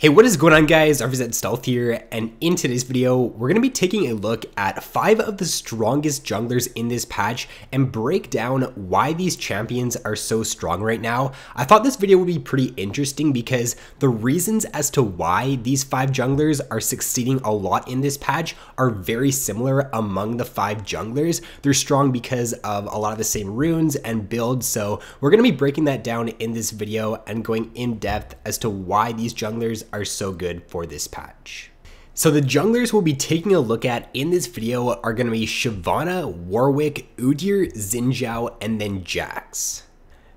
Hey, what is going on guys? RvzStealth here, and in today's video, we're going to be taking a look at 5 of the strongest junglers in this patch and break down why these champions are so strong right now. I thought this video would be pretty interesting because the reasons as to why these 5 junglers are succeeding a lot in this patch are very similar among the 5 junglers. They're strong because of a lot of the same runes and builds, so we're going to be breaking that down in this video and going in depth as to why these junglers are so good for this patch. So the junglers we'll be taking a look at in this video are going to be Shyvana, Warwick, Udyr, Xin Zhao, and then Jax.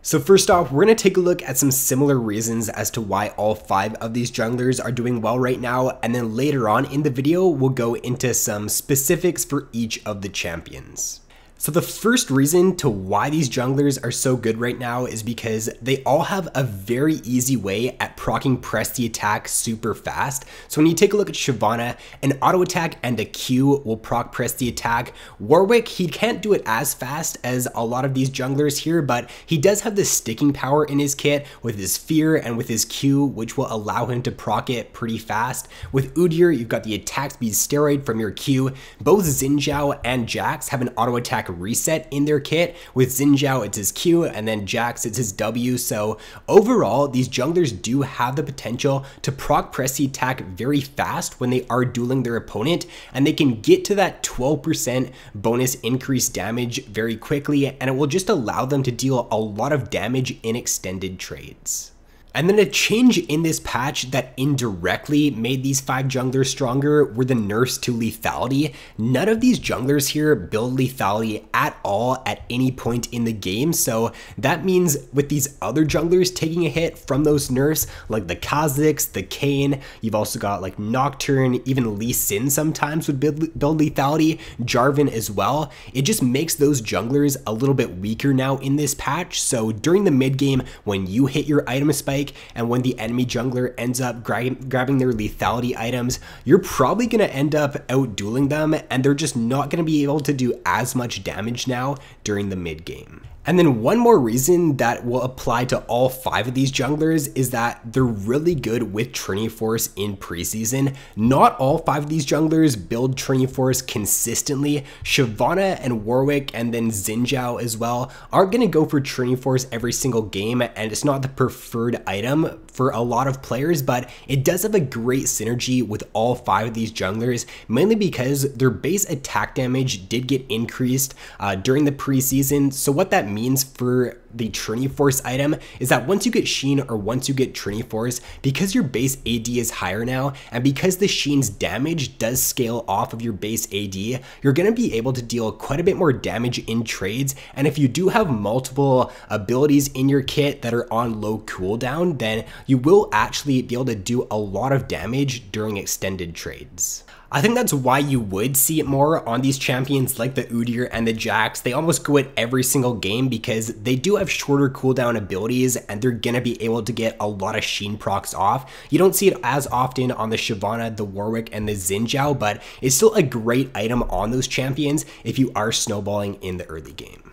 So first off, we're going to take a look at some similar reasons as to why all 5 of these junglers are doing well right now, and then later on in the video, we'll go into some specifics for each of the champions. So the first reason to why these junglers are so good right now is because they all have a very easy way at proccing press the attack super fast. So when you take a look at Shyvana, an auto attack and a Q will proc press the attack. Warwick, he can't do it as fast as a lot of these junglers here, but he does have the sticking power in his kit with his fear and with his Q, which will allow him to proc it pretty fast. With Udyr, you've got the attack speed steroid from your Q. Both Xin Zhao and Jax have an auto attack reset in their kit. With Xin Zhao, it's his Q, and then Jax, it's his W. So overall, these junglers do have the potential to proc press the attack very fast when they are dueling their opponent, and they can get to that 12% bonus increase damage very quickly, and it will just allow them to deal a lot of damage in extended trades. And then a change in this patch that indirectly made these 5 junglers stronger were the nerfs to lethality. None of these junglers here build lethality at all at any point in the game, so that means with these other junglers taking a hit from those nerfs, like the Kha'Zix, the Kayn, you've also got like Nocturne, even Lee Sin sometimes would build lethality, Jarvan as well. It just makes those junglers a little bit weaker now in this patch, so during the mid game, when you hit your item spike, and when the enemy jungler ends up grabbing their lethality items, you're probably going to end up out-dueling them, and they're just not going to be able to do as much damage now during the mid game. And then one more reason that will apply to all 5 of these junglers is that they're really good with Trinity Force in preseason. Not all 5 of these junglers build Trinity Force consistently. Shyvana and Warwick and then Xin Zhao as well aren't going to go for Trinity Force every single game, and it's not the preferred item for a lot of players, but it does have a great synergy with all 5 of these junglers, mainly because their base attack damage did get increased during the preseason. So what that means for the Trinity Force item is that once you get Sheen or once you get Trinity Force, because your base AD is higher now, and because the Sheen's damage does scale off of your base AD, you're going to be able to deal quite a bit more damage in trades. And if you do have multiple abilities in your kit that are on low cooldown, then you will actually be able to do a lot of damage during extended trades. I think that's why you would see it more on these champions like the Udyr and the Jax. They almost go it every single game because they do have shorter cooldown abilities, and they're gonna be able to get a lot of Sheen procs off. You don't see it as often on the Shyvana, the Warwick, and the Xin Zhao, but it's still a great item on those champions if you are snowballing in the early game.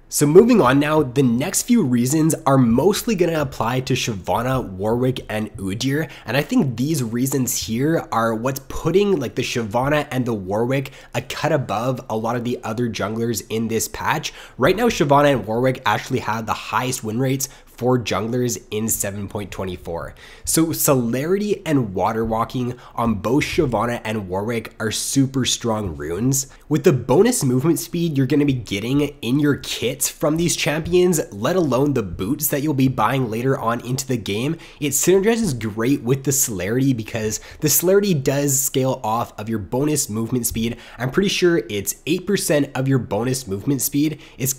So moving on now, the next few reasons are mostly going to apply to Shyvana, Warwick, and Udyr, and I think these reasons here are what's putting like the Shyvana and the Warwick a cut above a lot of the other junglers in this patch. Right now, Shyvana and Warwick actually have the highest win rates for junglers in 7.24. So celerity and water walking on both Shyvana and Warwick are super strong runes. With the bonus movement speed you're going to be getting in your kits from these champions, let alone the boots that you'll be buying later on into the game, it synergizes great with the celerity because the celerity does scale off of your bonus movement speed. I'm pretty sure it's 8% of your bonus movement speed is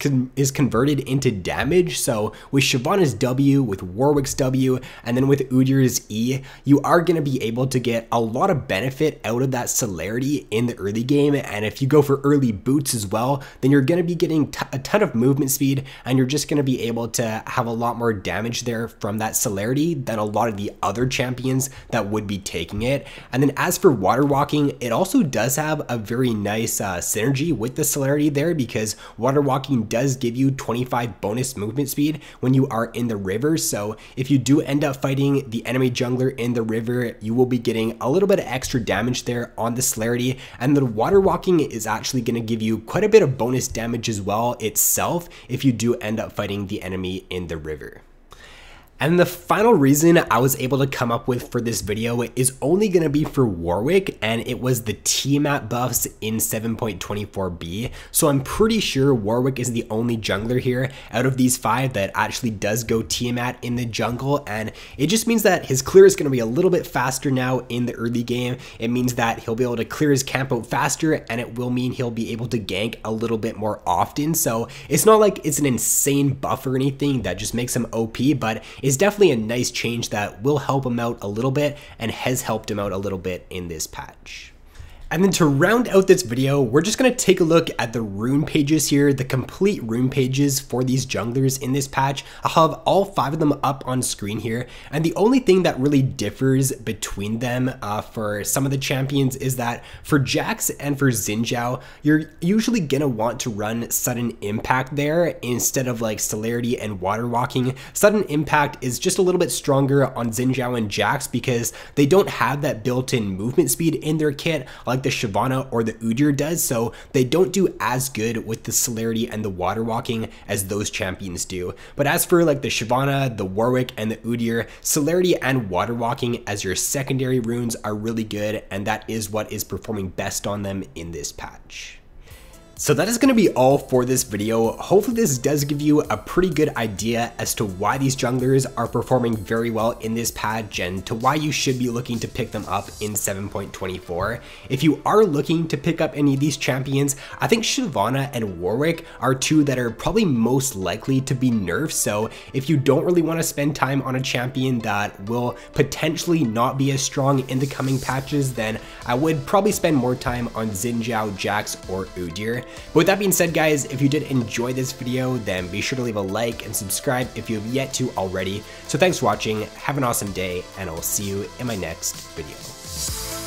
converted into damage. So with Shyvana's W, with Warwick's W, and then with Udyr's E, you are going to be able to get a lot of benefit out of that celerity in the early game. And if you go for early boots as well, then you're going to be getting a ton of movement speed, and you're just going to be able to have a lot more damage there from that celerity than a lot of the other champions that would be taking it. And then as for water walking, it also does have a very nice synergy with the celerity there, because water walking does give you 25 bonus movement speed when you are in the river. So if you do end up fighting the enemy jungler in the river, you will be getting a little bit of extra damage there on the celerity, and the water walking is actually going to give you quite a bit of bonus damage as well itself if you do end up fighting the enemy in the river. And the final reason I was able to come up with for this video is only going to be for Warwick, and it was the Tiamat buffs in 7.24b. So I'm pretty sure Warwick is the only jungler here out of these 5 that actually does go Tiamat in the jungle, and it just means that his clear is going to be a little bit faster now in the early game. It means that he'll be able to clear his camp out faster, and it will mean he'll be able to gank a little bit more often. So it's not like it's an insane buff or anything that just makes him OP, but is definitely a nice change that will help him out a little bit and has helped him out a little bit in this patch. And then to round out this video, we're just going to take a look at the rune pages here, the complete rune pages for these junglers in this patch. I'll have all 5 of them up on screen here, and the only thing that really differs between them for some of the champions is that for Jax and for Xin Zhao, you're usually going to want to run sudden impact there instead of like celerity and water walking. Sudden impact is just a little bit stronger on Xin Zhao and Jax because they don't have that built-in movement speed in their kit like the Shyvana or the Udyr does, so they don't do as good with the celerity and the water walking as those champions do. But as for like the Shyvana, the Warwick, and the Udyr, celerity and water walking as your secondary runes are really good, and that is what is performing best on them in this patch. So that is going to be all for this video. Hopefully this does give you a pretty good idea as to why these junglers are performing very well in this patch and to why you should be looking to pick them up in 7.24. If you are looking to pick up any of these champions, I think Shyvana and Warwick are 2 that are probably most likely to be nerfed. So if you don't really want to spend time on a champion that will potentially not be as strong in the coming patches, then I would probably spend more time on Xin Zhao, Jax, or Udyr. But with that being said, guys, if you did enjoy this video, then be sure to leave a like and subscribe if you have yet to already. So thanks for watching, have an awesome day, and I'll see you in my next video.